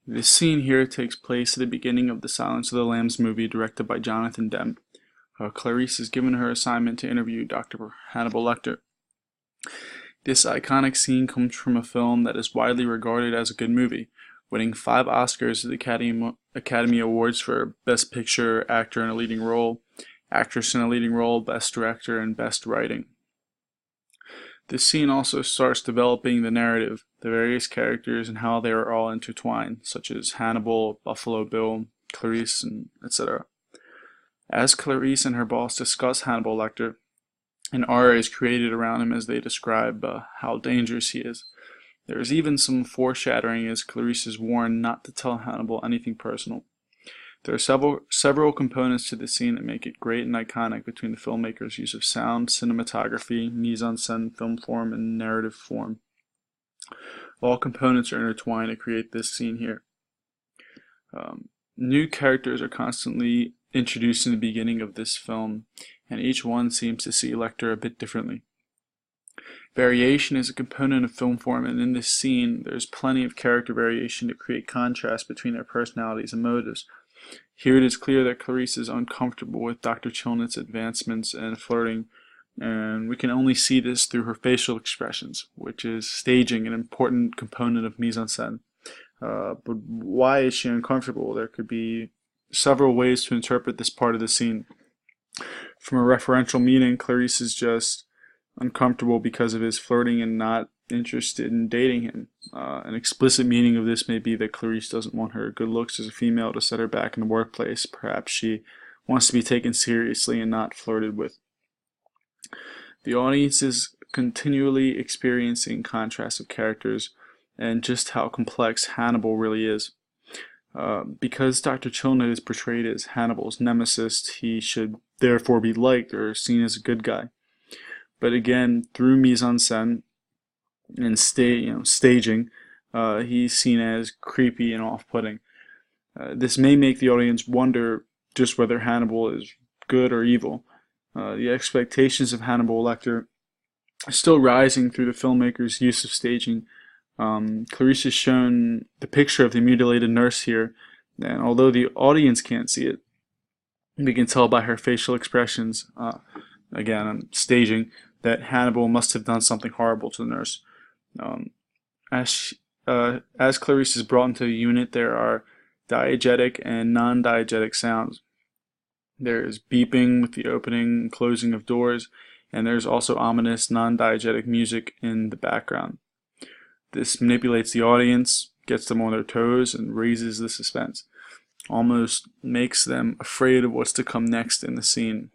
This scene here takes place at the beginning of the Silence of the Lambs movie directed by Jonathan Demme. Clarice is given her assignment to interview Dr. Hannibal Lecter. This iconic scene comes from a film that is widely regarded as a good movie, winning 5 Oscars at the Academy Awards for Best Picture, Actor in a Leading Role, Actress in a Leading Role, Best Director, and Best Writing. This scene also starts developing the narrative, the various characters, and how they are all intertwined, such as Hannibal, Buffalo Bill, Clarice, and etc. As Clarice and her boss discuss Hannibal Lecter, an aura is created around him as they describe how dangerous he is. There is even some foreshadowing as Clarice is warned not to tell Hannibal anything personal. There are several components to the scene that make it great and iconic between the filmmaker's use of sound, cinematography, mise-en-scène, film form, and narrative form. All components are intertwined to create this scene here. New characters are constantly introduced in the beginning of this film, and each one seems to see Lecter a bit differently. Variation is a component of film form, and in this scene, there's plenty of character variation to create contrast between their personalities and motives. Here it is clear that Clarice is uncomfortable with Dr. Chilnut's advancements and flirting, and we can only see this through her facial expressions, which is staging, an important component of mise-en-scène. But why is she uncomfortable? There could be several ways to interpret this part of the scene. From a referential meaning, Clarice is just uncomfortable because of his flirting and not interested in dating him. An explicit meaning of this may be that Clarice doesn't want her good looks as a female to set her back in the workplace. Perhaps she wants to be taken seriously and not flirted with. The audience is continually experiencing contrasts of characters and just how complex Hannibal really is. Because Dr. Chilnut is portrayed as Hannibal's nemesis, he should therefore be liked or seen as a good guy. But again, through mise-en-scène and staging, he's seen as creepy and off-putting. This may make the audience wonder just whether Hannibal is good or evil. The expectations of Hannibal Lecter are still rising through the filmmaker's use of staging. Clarice is shown the picture of the mutilated nurse here, and although the audience can't see it, we can tell by her facial expressions, again, staging, that Hannibal must have done something horrible to the nurse. As Clarice is brought into the unit, there are diegetic and non-diegetic sounds. There is beeping with the opening and closing of doors, and there's also ominous non-diegetic music in the background. This manipulates the audience, gets them on their toes, and raises the suspense. Almost makes them afraid of what's to come next in the scene.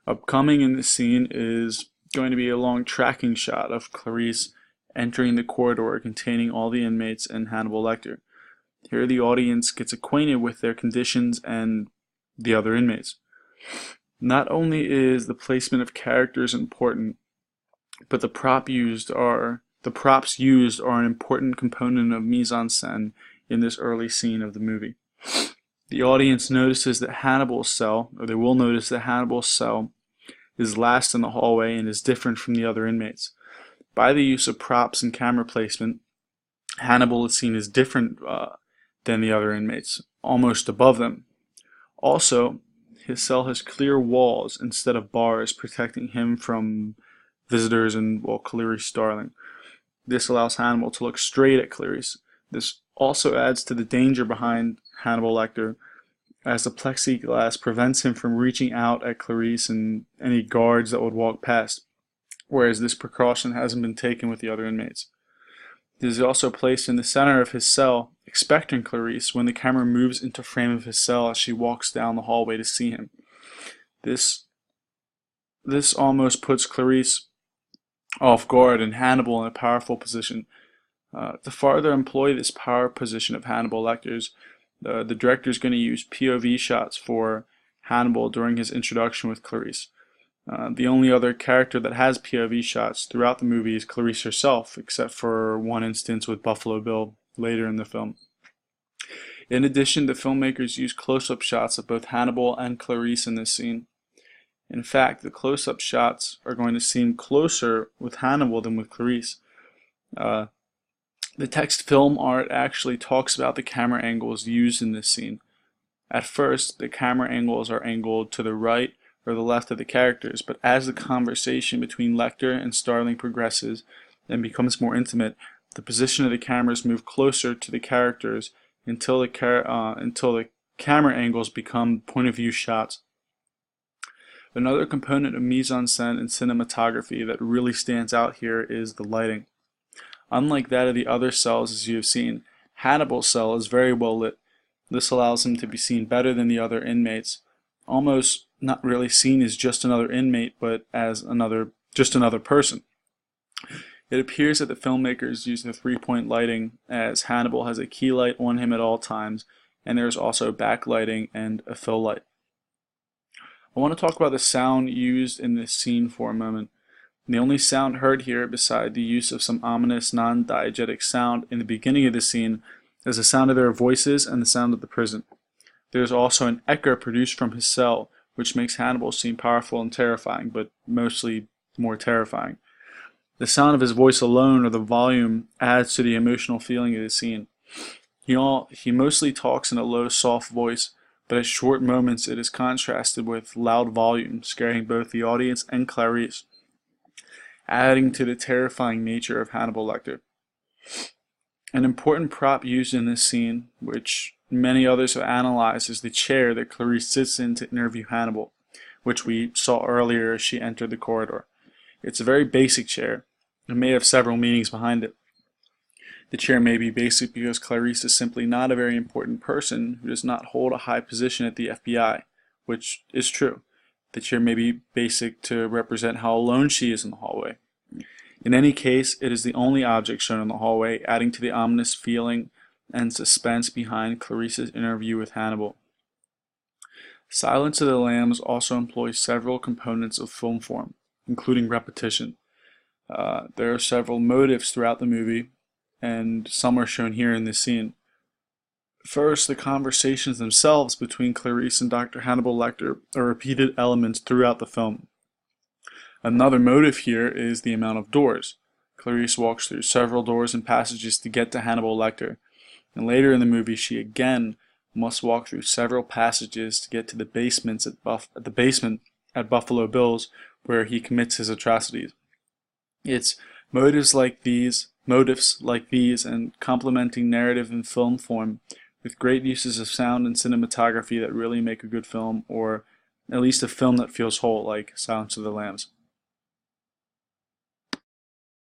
Upcoming in this scene is going to be a long tracking shot of Clarice entering the corridor containing all the inmates and Hannibal Lecter. Here the audience gets acquainted with their conditions and the other inmates. Not only is the placement of characters important, but the props used are an important component of mise-en-scène in this early scene of the movie. The audience notices that Hannibal's cell, or they will notice that Hannibal's cell, is last in the hallway and is different from the other inmates. By the use of props and camera placement, Hannibal is seen as different than the other inmates, almost above them. Also, his cell has clear walls instead of bars protecting him from visitors and, Clarice Starling. This allows Hannibal to look straight at Clarice. This also adds to the danger behind Hannibal Lecter, as the plexiglass prevents him from reaching out at Clarice and any guards that would walk past, whereas this precaution hasn't been taken with the other inmates. He is also placed in the center of his cell, expecting Clarice when the camera moves into frame of his cell as she walks down the hallway to see him. This almost puts Clarice off guard and Hannibal in a powerful position. To farther employ this power position of Hannibal Lecter's, the director is going to use POV shots for Hannibal during his introduction with Clarice. The only other character that has POV shots throughout the movie is Clarice herself, except for one instance with Buffalo Bill later in the film. In addition, the filmmakers use close-up shots of both Hannibal and Clarice in this scene. In fact, the close-up shots are going to seem closer with Hannibal than with Clarice. The text film art actually talks about the camera angles used in this scene. At first, the camera angles are angled to the right or the left of the characters, but as the conversation between Lecter and Starling progresses and becomes more intimate, the position of the cameras move closer to the characters until the camera angles become point-of-view shots. Another component of mise-en-scène and cinematography that really stands out here is the lighting. Unlike that of the other cells as you have seen, Hannibal's cell is very well lit. This allows him to be seen better than the other inmates, almost not really seen as just another inmate, but as just another person. It appears that the filmmakers used the three-point lighting, as Hannibal has a key light on him at all times, and there is also backlighting and a fill light. I want to talk about the sound used in this scene for a moment. The only sound heard here, beside the use of some ominous non-diegetic sound in the beginning of the scene, is the sound of their voices and the sound of the prison. There is also an echo produced from his cell, which makes Hannibal seem powerful and terrifying, but mostly more terrifying. The sound of his voice alone, or the volume, adds to the emotional feeling of the scene. He mostly talks in a low, soft voice, but at short moments it is contrasted with loud volume, scaring both the audience and Clarice, adding to the terrifying nature of Hannibal Lecter. An important prop used in this scene, which many others have analyzed, is the chair that Clarice sits in to interview Hannibal, which we saw earlier as she entered the corridor. It's a very basic chair, and may have several meanings behind it. The chair may be basic because Clarice is simply not a very important person who does not hold a high position at the FBI, which is true. The chair may be basic to represent how alone she is in the hallway. In any case, it is the only object shown in the hallway, adding to the ominous feeling and suspense behind Clarice's interview with Hannibal. Silence of the Lambs also employs several components of film form, including repetition. There are several motifs throughout the movie, and some are shown here in this scene. First, the conversations themselves between Clarice and Dr. Hannibal Lecter are repeated elements throughout the film. Another motive here is the amount of doors. Clarice walks through several doors and passages to get to Hannibal Lecter, and later in the movie she again must walk through several passages to get to the basement at Buffalo Bill's, where he commits his atrocities. It's motives like these and complementing narrative and film form with great uses of sound and cinematography that really make a good film, or at least a film that feels whole, like Silence of the Lambs.